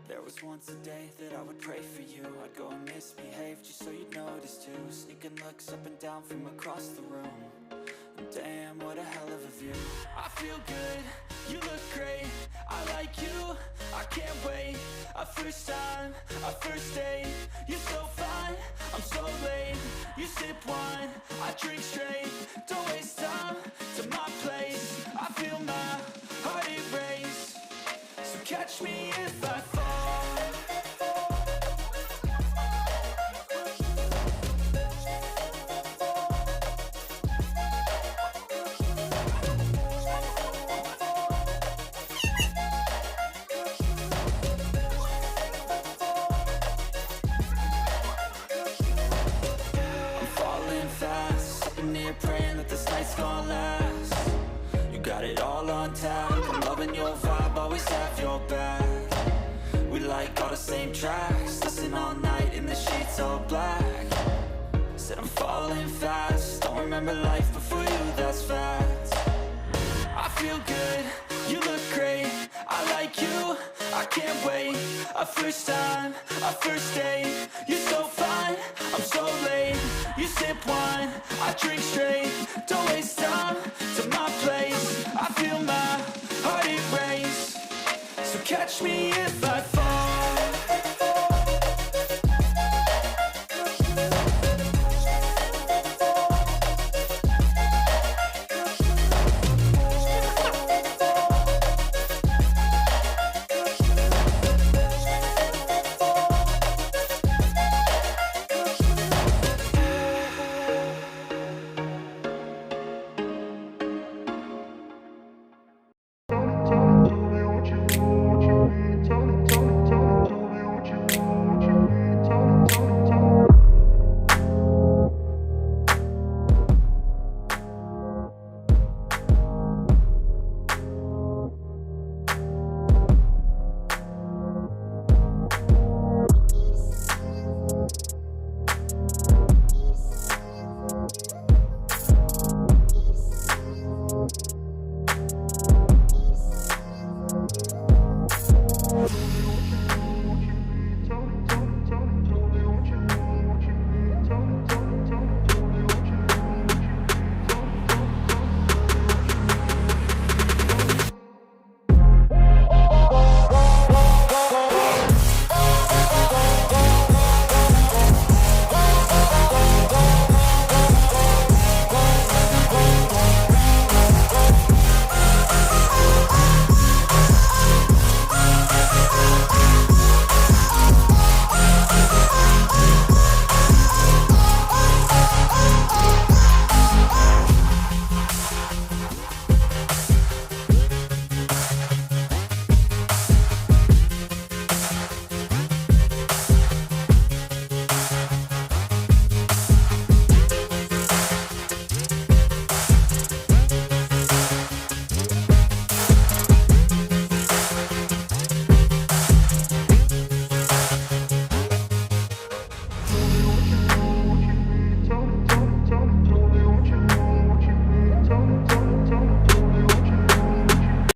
There was once a day that I would pray for you. I'd go and misbehave just so you'd notice too. Sneaking looks up and down from across the room. And damn, what a hell of a view. I feel good, you look great, I like you, I can't wait. A first time, a first date, you're so fine, I'm so late. You sip wine, I drink straight, don't waste time to my place. I feel my heart erase, so catch me if I fall. Praying that this night's gonna last. You got it all on tap, I'm loving your vibe, always have your back. We like all the same tracks, listen all night in the sheets all black. Said I'm falling fast, don't remember life before you, that's fact. I feel good, you look great, I like you, I can't wait. A first time, a first date, you're so fine, I'm so late. You sip wine, I drink straight, don't waste time to my place. I feel my heart erase, so catch me if I